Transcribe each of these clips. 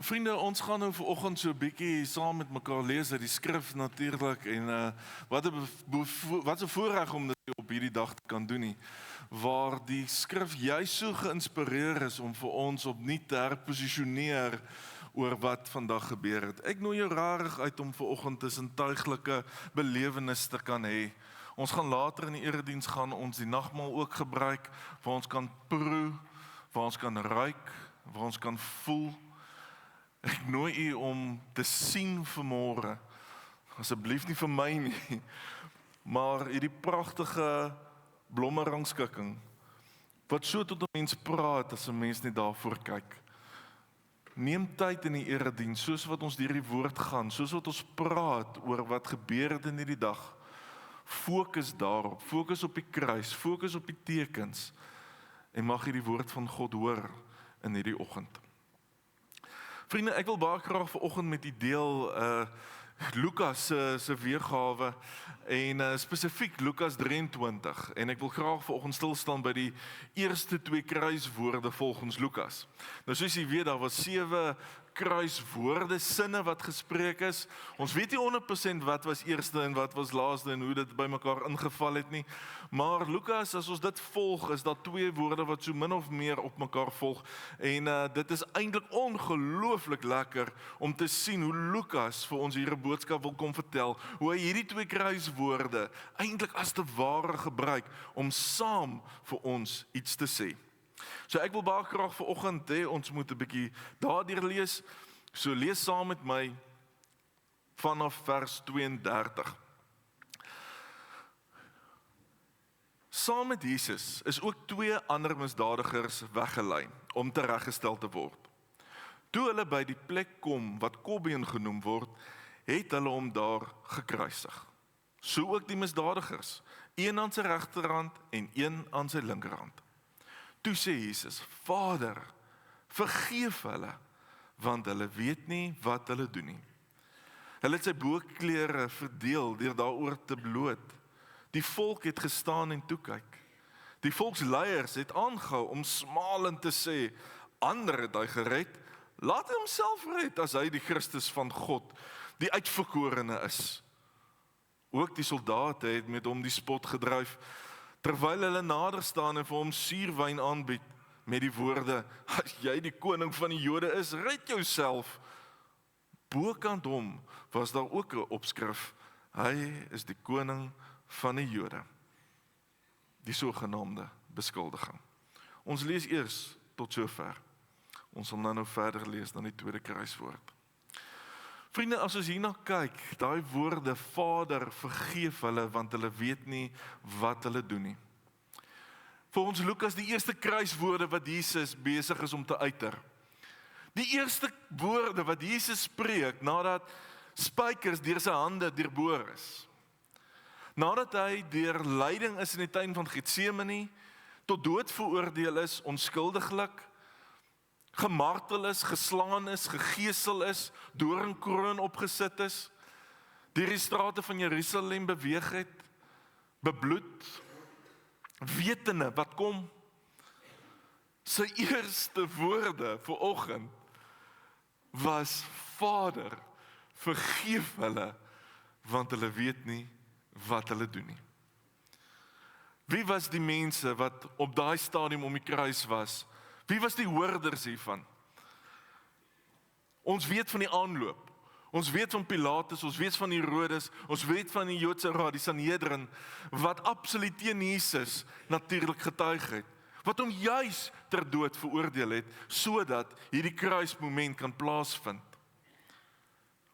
Vriende, ons gaan nou vanoggend so 'n bietjie saam met mekaar lees uit die skrif natuurlik en wat 'n voorreg om dit op hierdie dag te kan doen nie, waar die skrif juist so geïnspireer is om vir ons opnuut te herposisioneer oor wat vandag gebeur het. Ek nooi jou rarig uit om vanoggend 'n sintuiglike belewenis te kan hê. Ons gaan later in die erediens gaan ons die nagmaal ook gebruik waar ons kan proe, waar ons kan ruik, waar ons kan voel. Ek nooi u om te sien vanmôre, asseblief nie vir my nie, maar hierdie pragtige blommerangskikking, wat so tot 'n mens praat as 'n mens net daarvoor kyk. Neem tyd in die erediens, soos wat ons deur die woord gaan, soos wat ons praat oor wat gebeur het in hierdie dag. Fokus daarop, fokus op die kruis, fokus op die tekens, en mag jy die woord van God hoor in hierdie oggend. Vriende, ek wil baie graag vanoggend met u deel Lukas se weergawe en spesifiek Lukas 23 en ek wil graag vanoggend stil staan by die eerste 2 kruiswoorde volgens Lukas. Nou soos jy weet, daar was 7 kruiswoorde, sinne wat gespreek is. Ons weet nie 100% wat was eerste en wat was laaste en hoe dit by mekaar ingeval het nie. Maar Lukas, as ons dit volg, is daar 2 woorde wat so min of meer op mekaar volg. En dit is eintlik ongelooflik lekker om te sien hoe Lukas vir ons hier 'n boodskap wil kom vertel. Hoe hy hierdie 2 kruiswoorde eintlik as te ware gebruik om saam vir ons iets te sê. So ek wil baie graag vanoggend hê ons moet 'n bietjie daardeur lees. So lees saam met my vanaf vers 32. Saam met Jesus is ook 2 ander misdadigers weggelei om tereggestel te word. Toe hulle by die plek kom wat Kobbeen genoem word, het hulle hom daar gekruisig. So ook die misdadigers, een aan sy regterhand en een aan sy linkerhand. Toe sê Jesus, Vader, vergeef hulle, want hulle weet nie wat hulle doen nie. Hulle het sy boogklere verdeel deur daaroor te bloot. Die volk het gestaan en toe kyk. Die volksleiers het aangehou om smalend te sê, ander het hy gered, laat hy homself red as hy die Christus van God, die uitverkorene is. Ook die soldate het met hom die spot gedryf, terwyl hulle nader staan en vir hom suurwyn aanbied, met die woorde, as jy die koning van die Jode is, red jouself. Bokant hom was daar ook 'n opskrif, hy is die koning van die Jode. Die sogenaamde beskuldiging. Ons lees eers tot sover. Ons sal nou verder lees dan die 2de kruiswoord. Vriende, as ons hierna kyk, daai woorde, Vader, vergeef hulle, want hulle weet nie wat hulle doen nie. Vir ons Lukas, die eerste kruiswoorde wat Jesus besig is om te uiter. Die eerste woorde wat Jesus spreek, nadat spykers deur sy hande deurboor is. Nadat hy deur lyding is in die tuin van Getsemane, tot dood veroordeel is, onskuldiglik, gemartel is, geslaan is, gegeesel is, doringkroon opgesit is, deur die strate van Jerusalem beweeg het, bebloed, wetende wat kom. Sy eerste woorde vanoggend was, Vader, vergeef hulle, want hulle weet nie wat hulle doen nie. Wie was die mense wat op daai stadium om die kruis was? Wie was die hoorders hiervan? Ons weet van die aanloop. Ons weet van Pilatus, ons weet van Herodes, ons weet van die Joodse Raad, die Sanhedrin, wat absoluut teen Jesus natuurlik getuig het. Wat hom juis ter dood veroordeel het, sodat hierdie kruismoment kan plaasvind.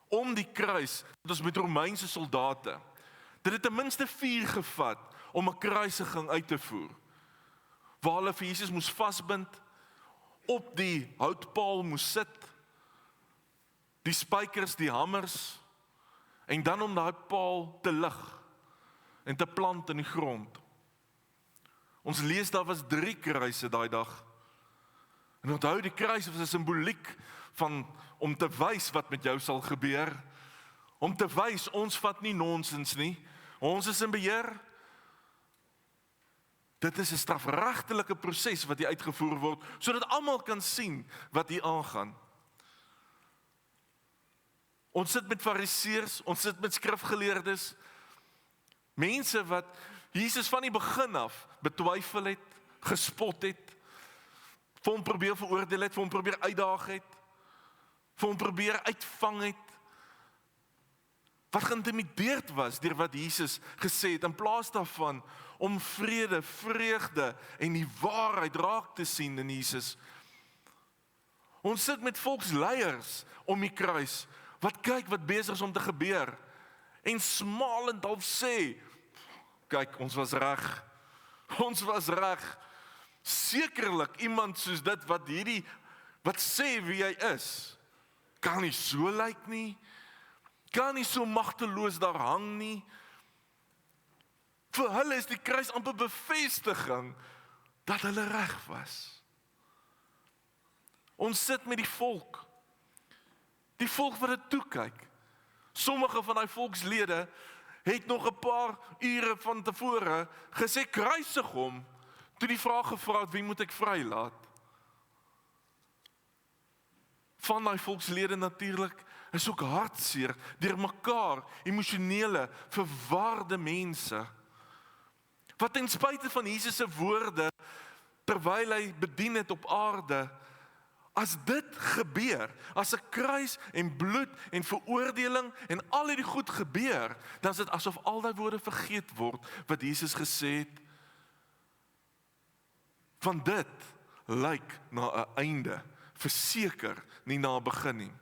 Om die kruis, dit is met Romeinse soldate, dit het ten minste 4 gevat om 'n kruisiging uit te voer. Waar hulle vir Jesus moes vasbind, op die houtpaal moes sit, die spykers, die hamers, en dan om daai paal te lig en te plant in die grond. Ons lees daar was 3 kruise daai dag. En onthou, die kruis was 'n simboliek van om te wys wat met jou sal gebeur. Om te wys, ons vat nie nonsens nie. Ons is in beheer. Dit is 'n strafregtelike proses wat hier uitgevoer word, sodat almal kan sien wat hier aangaan. Ons sit met fariseërs, ons sit met skrifgeleerdes, mense wat Jesus van die begin af betwyfel het, gespot het, vir hom probeer veroordeel het, vir hom probeer uitdaag het, vir hom probeer uitvang het, wat geïntimideerd was deur wat Jesus gesê het, in plaas daarvan om vrede, vreugde en die waarheid raak te sien in Jesus. Ons sit met volksleiers om die kruis, wat kyk wat besig is om te gebeur, en smalend half sê, kyk, ons was reg, sekerlik iemand soos dit wat sê wie hy is, kan nie so lyk nie, kan nie so magteloos daar hang nie. Vir hulle is die kruis amper bevestiging dat hulle reg was. Ons sit met die volk wat dit toekyk. Sommige van daai volkslede het nog 'n paar ure van tevore gesê kruisig hom, toe die vraag gevra het, wie moet ek vrylaat? Van daai volkslede natuurlik is ook hartseer, deur mekaar, emosionele, verwarde mense, wat ten spyte van Jesus se woorde, terwyl hy bedien het op aarde, as dit gebeur, as 'n kruis en bloed en veroordeling en al hierdie goed gebeur, dan is dit asof al daai woorde vergeet word, wat Jesus gesê het, van dit lyk na 'n einde, verseker nie na 'n begin nie.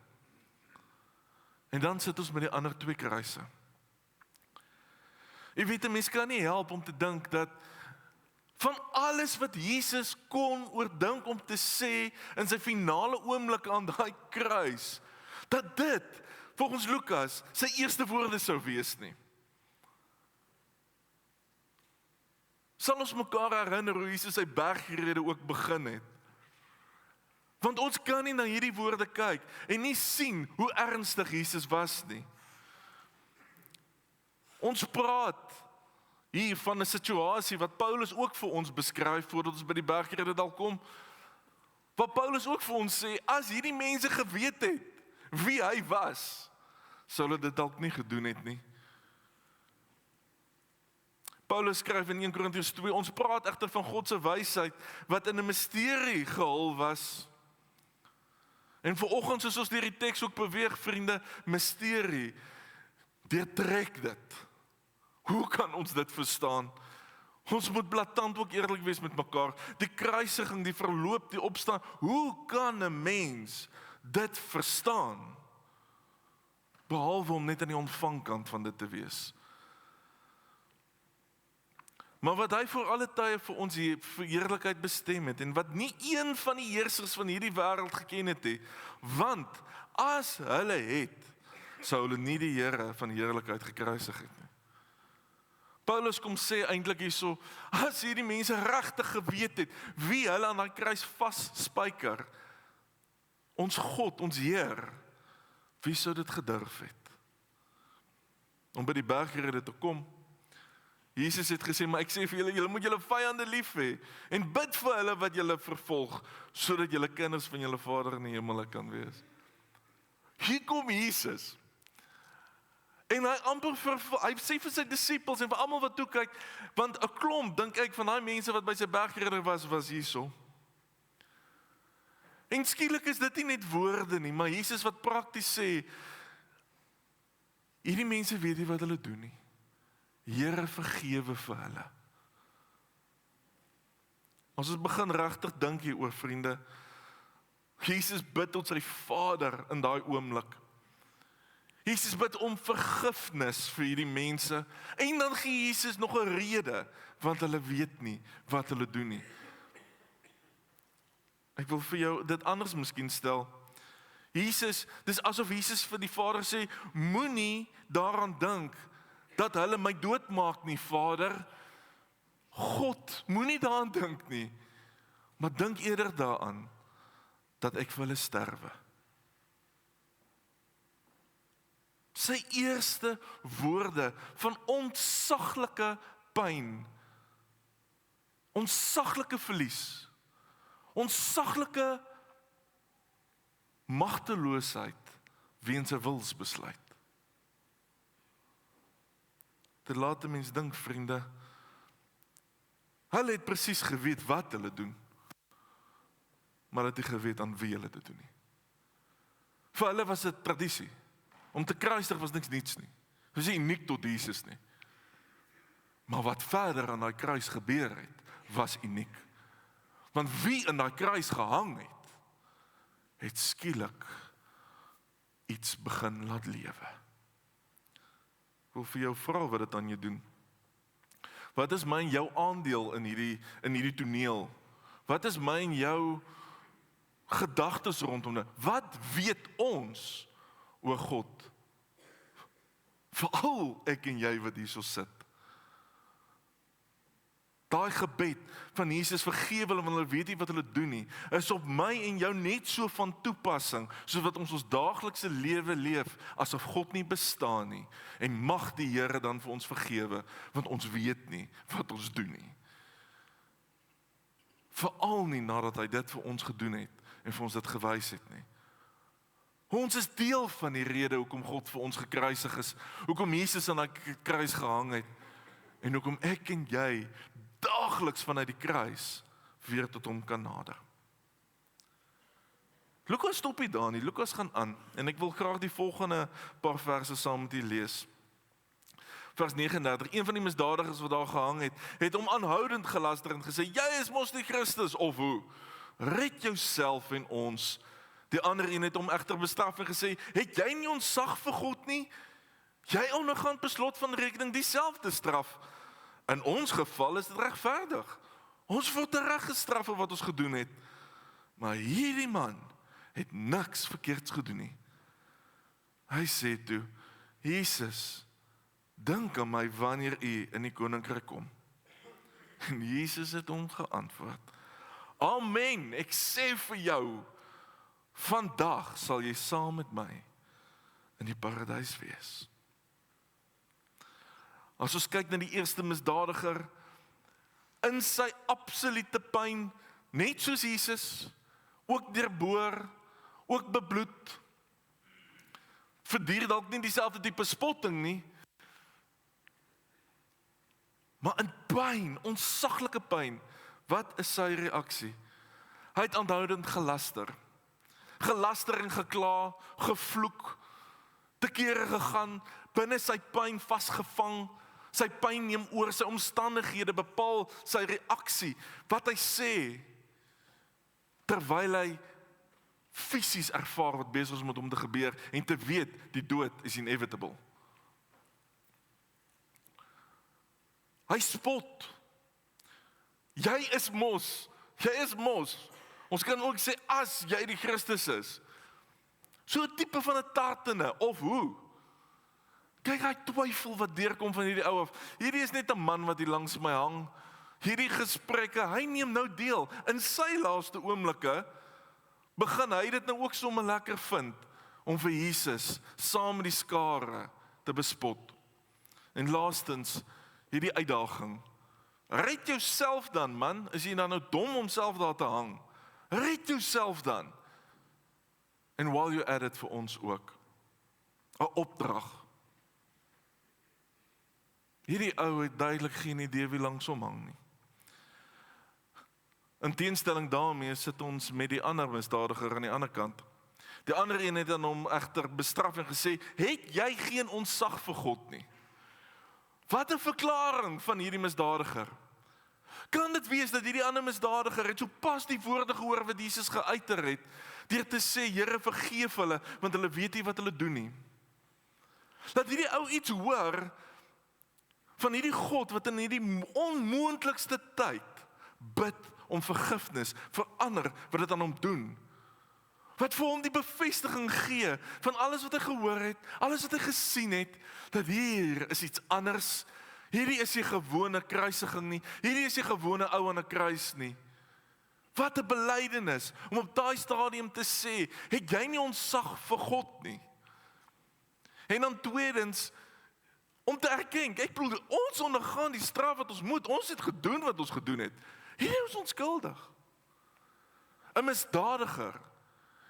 En dan sit ons met die ander twee kruise. Jy weet, 'n mens kan nie help om te dink dat van alles wat Jesus kon oordink om te sê in sy finale oomblik aan daai kruis, dat dit, volgens Lukas, sy eerste woorde sou wees nie. Sal ons mekaar herinner hoe Jesus sy bergrede ook begin het? Want ons kan nie na hierdie woorde kyk en nie sien hoe ernstig Jesus was nie. Ons praat hier van 'n situasie wat Paulus ook vir ons beskryf voordat ons by die bergrede dalk kom. Wat Paulus ook vir ons sê, as hierdie mense geweet het wie hy was, sou hulle dit dalk nie gedoen het nie. Paulus skryf in 1 Korintiërs 2, ons praat egter van God se wysheid wat in 'n misterie gehul was. En vanoggend soos ons deur die teks ook beweeg, vriende, misterie, deurtrek dit. Hoe kan ons dit verstaan? Ons moet blaatant ook eerlik wees met mekaar. Die kruisiging, die verloop, die opstaan, hoe kan 'n mens dit verstaan? Behalwe om net aan die ontvangkant van dit te wees. Maar wat hy vir alle tye vir ons hier vir heerlikheid bestem het, en wat nie een van die heersers van hierdie wêreld geken het nie, want as hulle het, sou hulle nie die Here van heerlikheid gekruisig het nie. Paulus kom sê eintlik hierso, as hierdie mense regtig geweet het, wie hulle aan daai kruis vasspyker, ons God, ons Heer, wie sou dit gedurf het? Om by die bergrede te kom, Jesus het gesê, maar ek sê vir julle, julle moet julle vyande lief hê en bid vir hulle wat julle vervolg, sodat julle kinders van julle Vader in die hemel kan wees. Hier kom Jesus. En hy sê vir sy disippels en vir almal wat toe kyk, want 'n klomp, dink ek, van daai mense wat by sy bergrede was hierso. En skielik is dit nie net woorde nie, maar Jesus wat prakties sê, hierdie mense weet nie wat hulle doen nie. Here, vergewe vir hulle. As ons begin regtig dink hieroor, vriende, Jesus bid tot sy Vader in daai oomblik. Jesus bid om vergifnis vir hierdie mense, en dan gee Jesus nog 'n rede, want hulle weet nie wat hulle doen nie. Ek wil vir jou dit anders miskien stel. Jesus, dis asof Jesus vir die Vader sê, moenie daaraan dink, dat hulle my doodmaak nie, Vader. God, moenie daaraan dink nie, maar dink eerder daaraan, dat ek vir hulle sterwe. Sy eerste woorde van ontsaglike pyn, ontsaglike verlies, ontsaglike magteloosheid, weens 'n wilsbesluit. Dit laat 'n mens dink, vriende, hulle het presies geweet wat hulle doen, maar hulle het nie geweet aan wie hulle dit doen nie. Vir hulle was dit tradisie. Om te kruisig was niks niets nie. Dit was nie uniek tot Jesus nie. Maar wat verder aan daai kruis gebeur het, was uniek. Want wie in daai kruis gehang het, het skielik iets begin laat lewe. Ek wil vir jou vra wat dit aan jou doen. Wat is my en jou aandeel in hierdie toneel? Wat is my en jou gedagtes rondom dit? Wat weet ons oor God? Veral ek en jy wat hierso sit. Daai gebed van Jesus, vergewe hulle want hulle weet nie wat hulle doen nie, is op my en jou net so van toepassing, soos wat ons daaglikse lewe leef, asof God nie bestaan nie. En mag die Here dan vir ons vergewe, want ons weet nie wat ons doen nie. Veral nie nadat hy dit vir ons gedoen het, en vir ons dit gewys het nie. Ons is deel van die rede hoekom God vir ons gekruisig is, hoekom Jesus aan die kruis gehang het, en hoekom ek en jy daagliks vanuit die kruis weer tot hom kan nader. Lukas stop nie daar nie, Lukas gaan aan, en ek wil graag die volgende paar verse saam met u lees. Vers 39, een van die misdadigers wat daar gehang het hom aanhoudend gelaster en gesê, jy is mos die Christus, of hoe? Red jouself en ons. Die ander een het hom egter bestraf en gesê, het jy nie ontzag vir God nie? Jy ondergaan per slot van rekening dieselfde straf. In ons geval is dit regverdig. Ons word tereggestraf vir wat ons gedoen het. Maar hierdie man het niks verkeerds gedoen nie. Hy sê toe, Jesus, dink aan my wanneer u in die koninkryk kom. En Jesus het hom geantwoord, Amen, ek sê vir jou, vandag sal jy saam met my in die paradys wees. As ons kyk na die eerste misdadiger, in sy absolute pyn, net soos Jesus, ook deurboor, ook bebloed, verduur dalk nie dieselfde tipe spotting nie, maar in pyn, ontsaglike pyn, wat is sy reaksie? Hy het aanhoudend gelaster en gekla, gevloek, te kere gegaan, binne sy pyn vasgevang, sy pyn neem oor, sy omstandighede bepaal sy reaksie, wat hy sê, terwyl hy fisies ervaar wat besig is met hom te gebeur, en te weet, die dood is inevitable. Hy spot, jy is mos, ons kan ook sê, as jy die Christus is, so 'n tipe van 'n tartene, of hoe? Kyk, hy twyfel wat deurkom van hierdie ou af, hierdie is net 'n man wat hier langs my hang, hierdie gesprekke, hy neem nou deel, in sy laaste oomblikke, begin hy dit nou ook sommer lekker vind, om vir Jesus, saam met die skare, te bespot. En laastens, hierdie uitdaging, red jouself dan man, is jy dan nou dom om self daar te hang, red jouself dan, en while you at it vir ons ook, 'n opdrag. Hierdie ou het duidelik geen idee wie langs hom hang nie. In teenstelling daarmee sit ons met die ander misdadiger aan die ander kant. Die ander een het dan hom egter bestraf en gesê, het jy geen ontzag vir God nie? Wat 'n verklaring van hierdie misdadiger. Kan dit wees dat hierdie ander misdadiger het so pas die woorde gehoor wat Jesus geuiter het, deur te sê, Here vergeef hulle, want hulle weet nie wat hulle doen nie. Dat hierdie ou iets hoor, van hierdie God wat in hierdie onmoontlikste tyd bid om vergifnis vir ander wat dit aan hom doen. Wat vir hom die bevestiging gee van alles wat hy gehoor het, alles wat hy gesien het, dat hier is iets anders. Hierdie is nie gewone kruisiging nie, hierdie is nie gewone ou aan 'n kruis nie. Wat 'n belydenis om op daai stadium te sê, het jy nie ontzag vir God nie? En dan tweedens, om te erken, ek bedoel, ons ondergaan die straf wat ons moet, ons het gedoen wat ons gedoen het. Hierdie is onskuldig. 'n Misdadiger,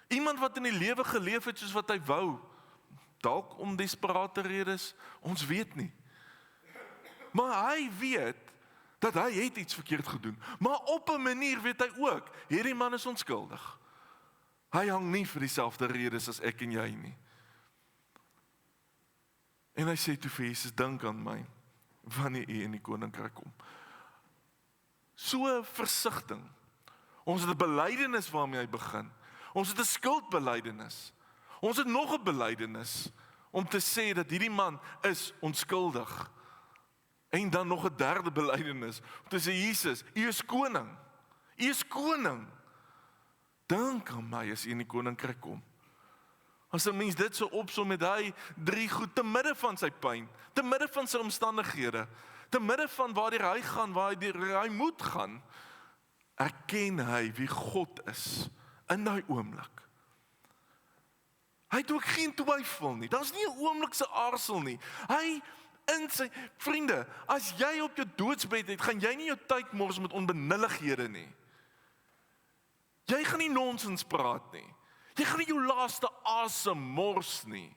iemand wat in die lewe geleef het soos wat hy wou, dalk om desperate redes, ons weet nie. Maar hy weet, dat hy het iets verkeerd gedoen. Maar op 'n manier weet hy ook, hierdie man is onskuldig. Hy hang nie vir dieselfde redes as ek en jy nie. En hy sê toe vir Jesus, dink aan my, wanneer u in die koninkryk kom. So versigtiging. Ons het 'n belydenis waarmee hy begin. Ons het 'n skuldbelydenis. Ons het nog 'n belydenis om te sê dat hierdie man is onskuldig. En dan nog 'n derde belydenis om te sê, Jesus, u is koning. U is koning. Dink aan my as u in die koninkryk kom. As 'n mens dit so opsom, het hy 3 goed te midde van sy pyn, te midde van sy omstandighede, te midde van waar hy gaan, waar hy moet gaan, erken hy wie God is in daai oomblik. Hy het ook geen twyfel nie. Daar's nie 'n oomblik se aarzel nie. Hy in sy vriende, as jy op jou doodsbed het, gaan jy nie jou tyd mors met onbenullighede nie. Jy gaan nie nonsens praat nie. Jy gaan nie jou laaste asem mors nie.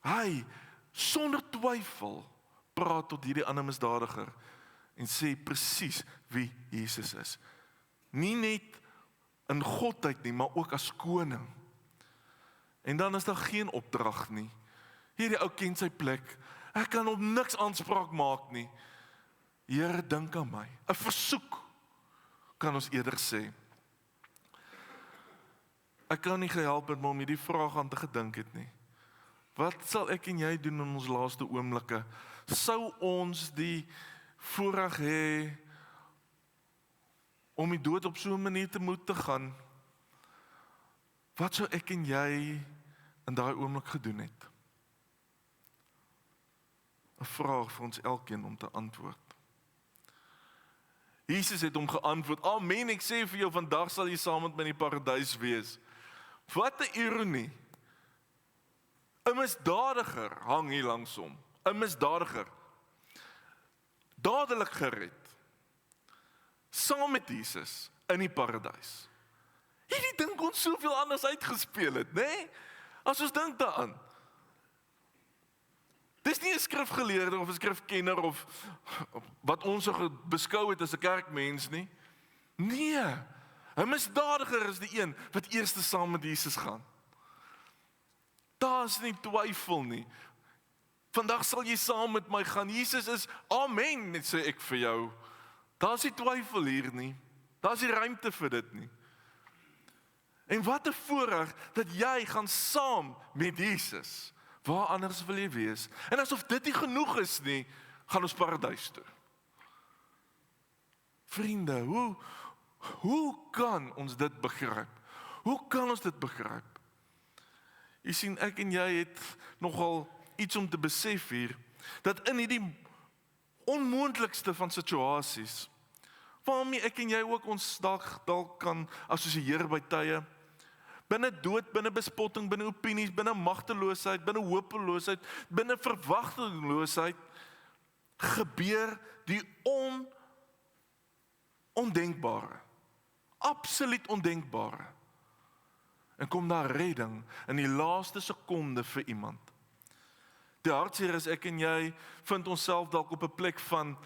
Hy, sonder twyfel, praat tot hierdie ander misdadiger en sê presies wie Jesus is. Nie net in godheid nie, maar ook as koning. En dan is daar geen opdrag nie. Hierdie ou ken sy plek. Ek kan op niks aanspraak maak nie. Here, dink aan my. 'n versoek, kan ons eerder sê. Ek kan nie gehelp het om hierdie vraag aan te gedink het nie. Wat sal ek en jy doen in ons laaste oomblikke? Sou ons die voorreg hê om die dood op so 'n manier te moet te gaan? Wat sou ek en jy in daai oomblik gedoen het? 'n vraag vir ons elkeen om te antwoord. Jesus het hom geantwoord, amen, ek sê vir jou, vandag sal jy saam met my in die paradys wees. Wat 'n ironie. 'n misdadiger hang hier langs hom. 'n misdadiger. Dadelik gered. Saam met Jesus in die paradys. Hierdie ding kon soveel anders uitgespeel het, né? As ons dink daaraan. Dis nie 'n skrifgeleerde of 'n skrifkenner of wat ons so beskou het as 'n kerkmens nie. Nee, 'n misdadiger is die een wat eers saam met Jesus gaan. Daar is nie twyfel nie. Vandag sal jy saam met my gaan. Jesus is, amen, net sê ek vir jou. Daar is nie twyfel hier nie. Daar is nie ruimte vir dit nie. En wat 'n voorreg dat jy gaan saam met Jesus. Waar anders wil jy wees? En asof dit nie genoeg is nie, gaan ons paradys toe. Vriende, hoe kan ons dit begryp? Hoe kan ons dit begryp? Jy sien, ek en jy het nogal iets om te besef hier, dat in hierdie onmoontlikste van situasies, waarmee ek en jy ook ons dalk kan assosieer by tye, binne dood, binne bespotting, binne opinies, binne magteloosheid, binne hopeloosheid, binne verwagteloosheid, gebeur die ondenkbare. Absoluut ondenkbare. En kom daar redding in die laaste sekonde vir iemand. Die hartseer is ek en jy vind onsself dalk op 'n plek van,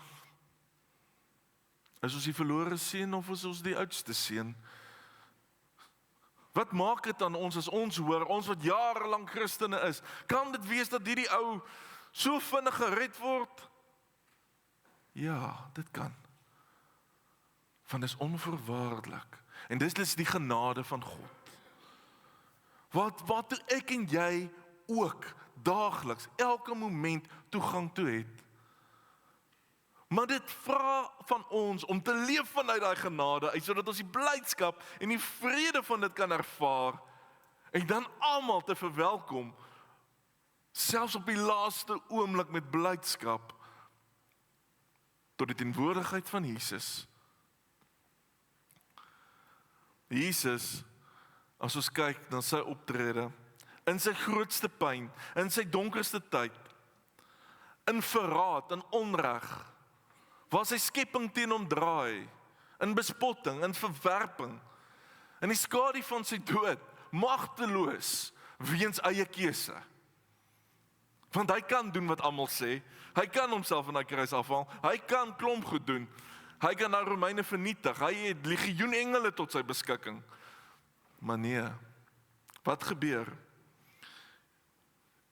is ons die verlore seun of is ons die oudste seun? Wat maak dit aan ons as ons hoor, ons wat jarelang Christene is, kan dit wees dat hierdie ou so vinnig gered word? Ja, dit kan. Want dit is onvoorwaardelik. En dis die genade van God. Wat ek en jy ook daagliks, elke moment toegang toe het. Maar dit vra van ons om te leef vanuit daai genade uit, sodat ons die blydskap en die vrede van dit kan ervaar, en dan almal te verwelkom, selfs op die laaste oomblik met blydskap, tot die teenwoordigheid van Jesus. Jesus, as ons kyk na sy optrede, in sy grootste pyn, in sy donkerste tyd, in verraad, in onreg, waar sy skepping teen hom draai, in bespotting, in verwerping, in die skadu van sy dood, magteloos, weens eie keuse. Want hy kan doen wat almal sê, hy kan homself van die kruis afhaal, hy kan klomp goed doen, hy kan nou Romeine vernietig, hy het legioen engele tot sy beskikking. Maar nee, wat gebeur?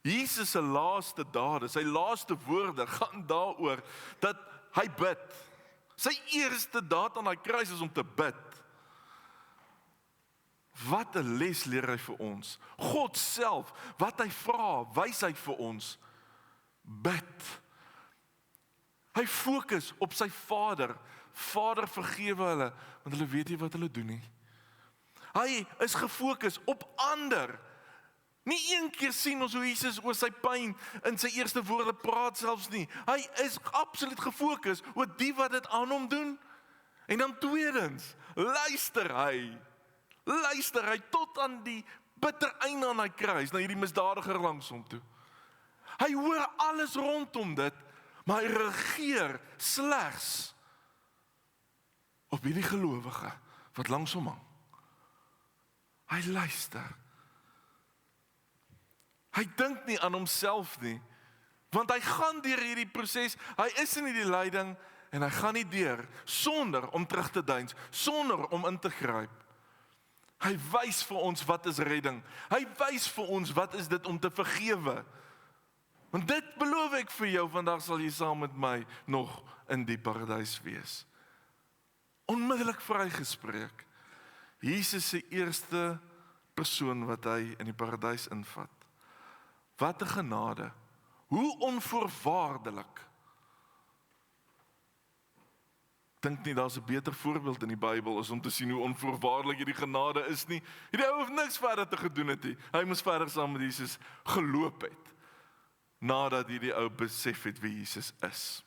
Jesus se laaste dade, sy laaste woorde gaan daaroor dat hy bid. Sy eerste daad aan die kruis is om te bid. Wat 'n les leer hy vir ons? God self, wat hy vra, wys hy vir ons. Bid. Hy fokus op sy Vader. Vader, vergewe hulle, want hulle weet nie wat hulle doen nie. Hy is gefokus op ander. Nie een keer sien ons hoe Jesus oor sy pyn in sy eerste woorde praat selfs nie. Hy is absoluut gefokus oor die wat dit aan hom doen. En dan tweedens, luister hy tot aan die bitter einde aan die kruis, na hierdie misdadiger langs hom toe. Hy hoor alles rondom dit, maar hy reageer slegs op hierdie gelowige wat langs hom hang. Hy luister. Hy dink nie aan homself nie, want hy gaan deur hierdie proses, hy is in hierdie lyding, en hy gaan nie deur, sonder om terug te deins, sonder om in te gryp. Hy wys vir ons wat is redding, hy wys vir ons wat is dit om te vergewe. Want dit beloof ek vir jou, vandag sal jy saam met my nog in die paradys wees. Onmiddellik vrygespreek. Jesus se eerste persoon wat hy in die paradys invat. Wat 'n genade. Hoe onvoorwaardelik. Dink nie daar's 'n beter voorbeeld in die Bybel as om te sien hoe onvoorwaardelik hierdie genade is nie. Hierdie ou hoef niks verder te gedoen het nie. Hy moes verder saam met Jesus geloop het, nadat hierdie ou besef het wie Jesus is.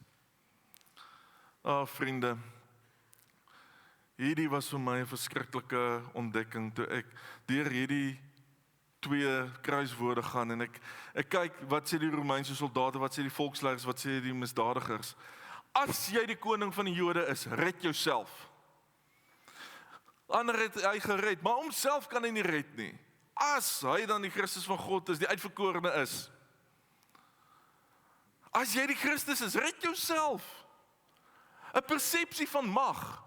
Vriende, hierdie was vir my 'n verskriklike ontdekking toe ek deur hierdie 2 kruiswoorde gaan en ek kyk wat sê die Romeinse soldate, wat sê die volksleiers, wat sê die misdadigers. As jy die koning van die Jode is, red jouself. Ander het hy gered, maar homself kan hy nie red nie. As hy dan die Christus van God is, die uitverkorene is. As jy die Christus is, red jouself. 'n persepsie van mag,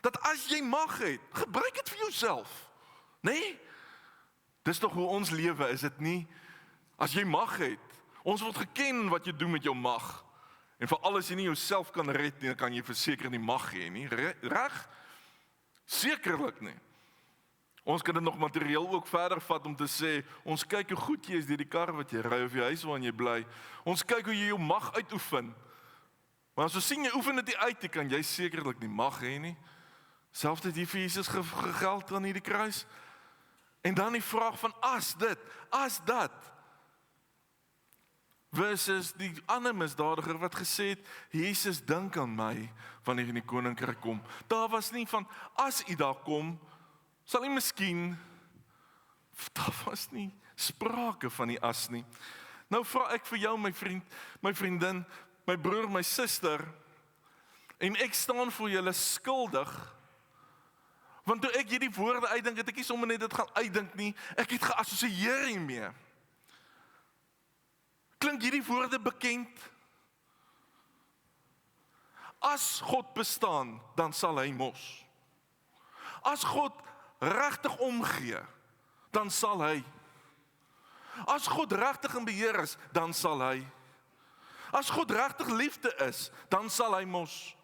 dat as jy mag het, gebruik dit vir jouself. Nee? Dis tog hoe ons lewe, is dit nie? As jy mag het, ons word geken wat jy doen met jou mag. En veral as jy nie jouself kan red nie, dan kan jy verseker nie mag hê nie. Reg? Sekerlik nie. Ons kan dit nog materieel ook verder vat om te sê, ons kyk hoe goed jy is deur die kar wat jy ry of die huis waarin jy bly. Ons kyk hoe jy jou mag uitoefen. Maar as ons sien jy oefen dit nie uit, kan jy sekerlik nie mag hê nie. Selfs dit hier vir Jesus gegeld aan hierdie kruis. En dan die vraag van as dit, as dat. Versus die ander misdadiger wat gesê het, Jesus dink aan my wanneer in die koninkryk kom. Daar was nie van, as u daar kom, sal u miskien, daar was nie sprake van die as nie. Nou vra ek vir jou, my vriend, my vriendin, my broer, my suster, en ek staan voor julle skuldig, want toe ek hierdie woorde uitdink, het ek nie sommer net dit gaan uitdink nie, ek het geassosieer hiermee. Klink hierdie woorde bekend? As God bestaan, dan sal hy mos. As God regtig omgee, dan sal hy. As God regtig in beheer is, dan sal hy. As God regtig liefde is, dan sal hy mos.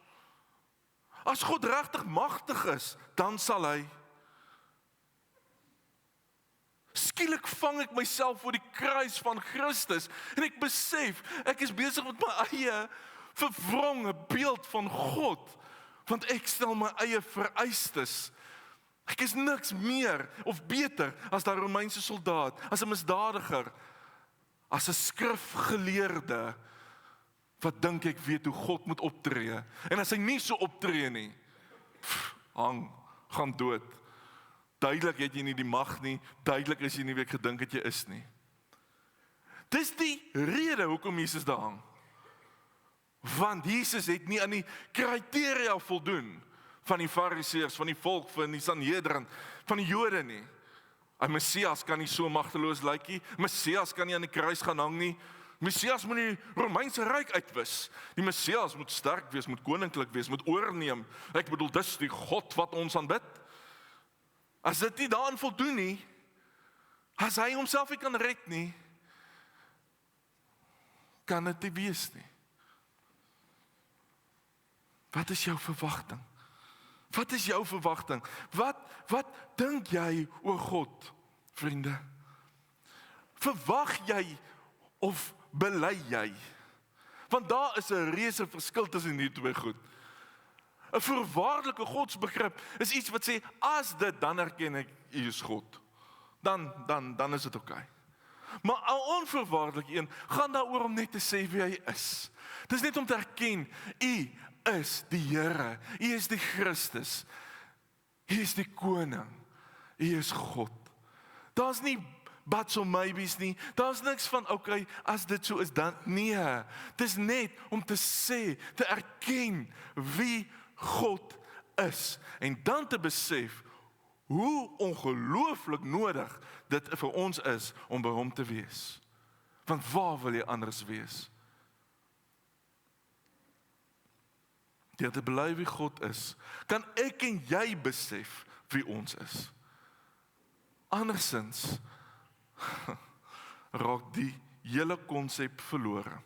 As God regtig magtig is, dan sal hy. Skielik vang ek myself voor die kruis van Christus en ek besef, ek is besig met my eie verwronge beeld van God, want ek stel my eie vereistes. Ek is niks meer of beter as daai Romeinse soldaat, as 'n misdadiger, as 'n skrifgeleerde, wat dink ek weet hoe God moet optree. En as hy nie so optree nie, gaan dood. Duidelik het jy nie die mag nie, duidelik is jy nie wie ek gedink het jy is nie. Dis die rede hoekom Jesus daar hang. Want Jesus het nie aan die kriteria voldoen van die Fariseërs, van die volk, van die Sanhedrin, van die Jode nie. 'n Messias kan nie so magteloos lyk nie. Messias kan nie aan die kruis gaan hang nie. Messias moet die Romeinse ryk uitwis. Die Messias moet sterk wees, moet koninklik wees, moet oorneem. Ek bedoel, dis die God wat ons aanbid. As dit nie daaraan voldoen nie, as hy homself nie kan red nie, kan dit nie wees nie. Wat is jou verwagting? Wat is jou verwagting? Wat dink jy oor God, vriende? Verwag jy of bely jy? Want daar is 'n reuse verskil tussen die twee goed. 'n Voorwaardelike godsbegrip is iets wat sê, as dit, dan erken ek, U is God. Dan is dit oké. Maar 'n onvoorwaardelike een gaan daaroor om net te sê wie hy is. Dis net om te erken, U is die Here, U is die Christus, U is die koning, U is God. Daar's nie buts or maybes nie, daar's niks van, okay, as dit so is, dan nee. Dis net om te sê, te erken wie God is, en dan te besef, hoe ongelooflik nodig dit vir ons is om by hom te wees. Want waar wil jy anders wees? Deur te bely wie God is, kan ek en jy besef wie ons is. Andersins raak die hele konsep verlore.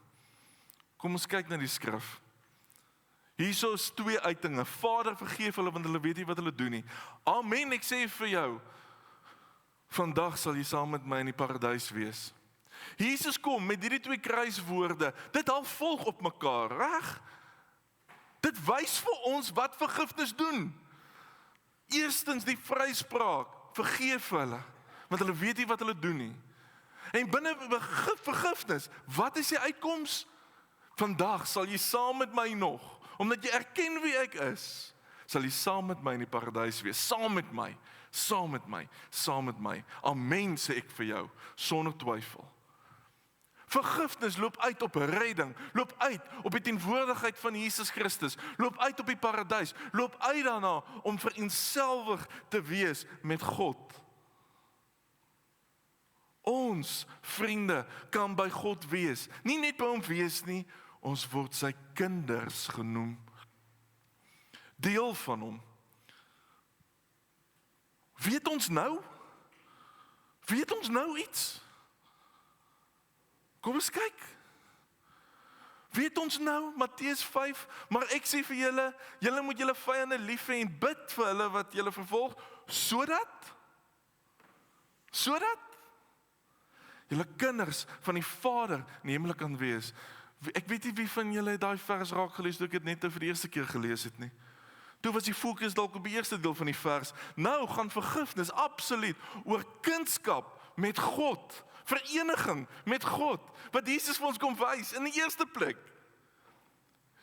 Kom ons kyk na die skrif. Hierso is twee uitinge. Vader, vergeef hulle, want hulle weet nie wat hulle doen nie. Amen, ek sê vir jou, vandag sal jy saam met my in die paradys wees. Jesus kom met hierdie twee kruiswoorde, dit al volg op mekaar, reg? Dit wys vir ons wat vergifnis doen. Eerstens die vryspraak, vergeef hulle, want hulle weet nie wat hulle doen nie. En binne vergifnis, wat is die uitkoms? Vandag sal jy saam met my nog, omdat jy erken wie ek is, sal jy saam met my in die paradys wees, saam met my, saam met my, saam met my. Amen, sê ek vir jou, sonder twyfel. Vergifnis loop uit op redding, loop uit op die teenwoordigheid van Jesus Christus, loop uit op die paradys, loop uit daarna om vereenselwig te wees met God. Ons, vriende, kan by God wees, nie net by hom wees nie, ons word sy kinders genoem, deel van hom. Weet ons nou? Weet ons nou iets? Kom ons kyk. Weet ons nou, Matteus 5, maar ek sê vir julle, julle moet julle vyande lief hê en bid vir hulle wat julle vervolg, sodat julle kinders van die Vader in die hemel kan wees. Ek weet nie wie van julle het daai vers raak gelees, toe ek dit net vir die eerste keer gelees het nie. Toe was die fokus dalk op die eerste deel van die vers. Nou gaan vergifnis absoluut oor kindskap met God, vereniging met God, wat Jesus vir ons kom wys in die eerste plek.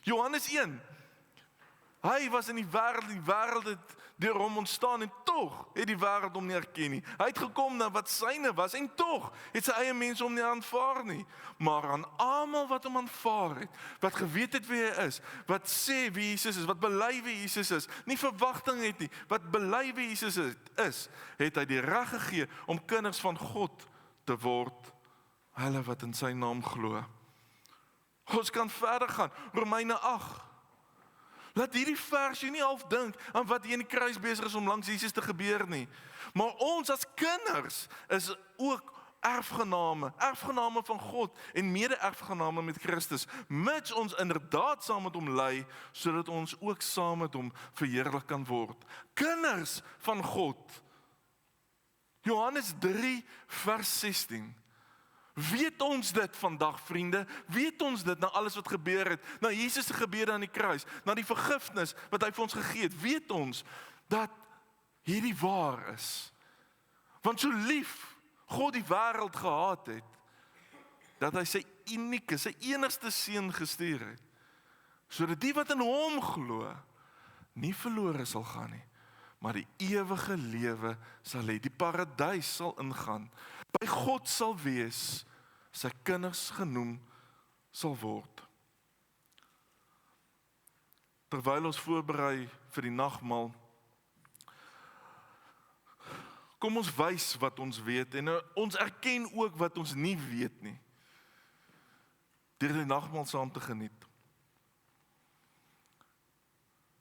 Johannes 1, hy was in die wêreld het deur hom ontstaan en tog het die wêreld hom nie erken nie. Hy het gekom na wat syne was en tog het sy eie mense hom nie aanvaar nie. Maar aan almal wat hom aanvaar het, wat geweet het wie hy is, wat sê wie Jesus is, wat bely wie Jesus is, nie verwagting het nie, wat bely wie Jesus is, het hy die reg gegee om kinders van God te word, hulle wat in sy naam glo. Ons kan verder gaan, Romeine 8. Laat hierdie vers jy nie half dink aan wat hier in die kruis besig is om langs Jesus te gebeur nie. Maar ons as kinders is ook erfgename van God en mede-erfgename met Christus, mits ons inderdaad saam met hom ly, sodat ons ook saam met hom verheerlik kan word. Kinders van God. Johannes 3 vers 16. Weet ons dit vandag, vriende? Weet ons dit na alles wat gebeur het? Na Jesus se gebede aan die kruis, na die vergifnis wat hy vir ons gegee het? Weet ons dat hierdie waar is? Want so lief God die wêreld gehaat het, dat hy sy unieke, sy enigste seun gestuur het, sodat die wat in hom glo, nie verlore sal gaan nie, maar die ewige lewe sal hê, die paradys sal ingaan, by God sal wees, sy kinders genoem sal word. Terwyl ons voorberei vir die nagmaal, Kom ons wys wat ons weet en ons erken ook wat ons nie weet nie. Deur die nagmaal saam te geniet.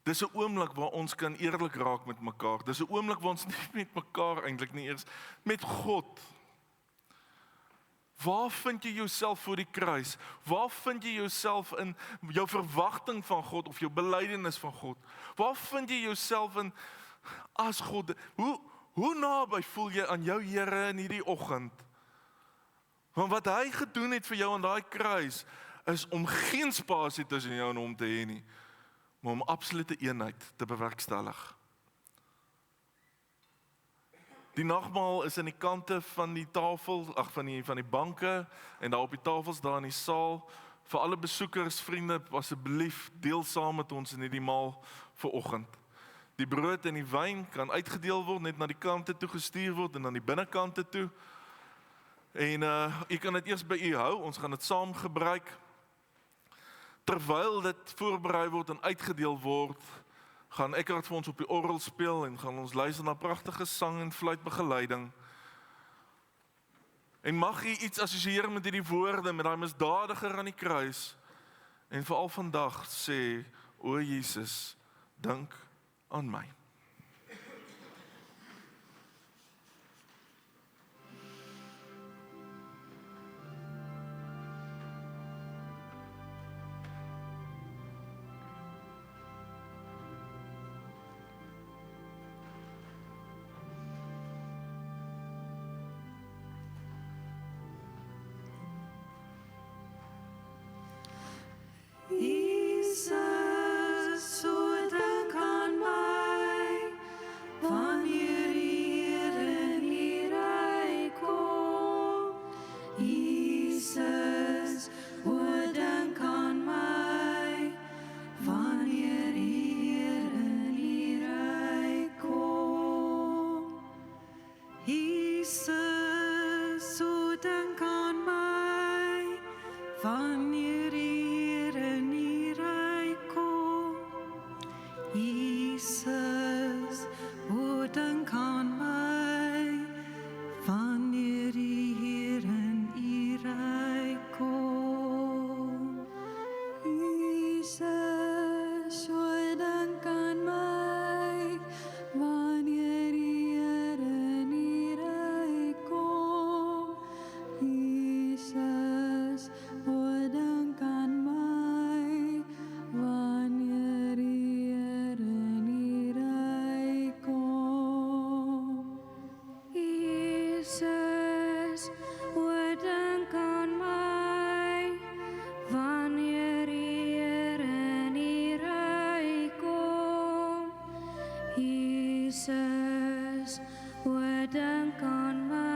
Dis 'n oomblik waar ons kan eerlik raak met mekaar. Dis 'n oomblik waar ons nie met mekaar eintlik nie eers met God. Waar vind jy jouself voor die kruis? Waar vind jy jouself in jou verwagting van God of jou belydenis van God? Waar vind jy jouself in as God? Hoe naby voel jy aan jou Here in hierdie oggend? Want wat hy gedoen het vir jou aan daai kruis is om geen spasie tussen jou en hom te hê nie, maar om absolute eenheid te bewerkstellig. Die nagmaal is aan die kante van die tafel, van die banke en daar op die tafels daar in die saal. Vir alle besoekers, vriende, asseblief deel saam met ons in hierdie maal vir oggend. Die brood en die wyn kan uitgedeel word, net na die kante toe gestuur word en aan die binnekante toe. En u kan dit eers by u hou, ons gaan dit saam gebruik. Terwyl dit voorberei word en uitgedeel word, gaan Eckhart vir ons op die orgel speel en gaan ons luister na pragtige sang en fluitbegeleiding. En mag jy iets assosieer met hierdie woorde, met daai misdadiger aan die kruis, en veral vandag sê, o Jesus, dink aan my. Jesus, o dink aan my.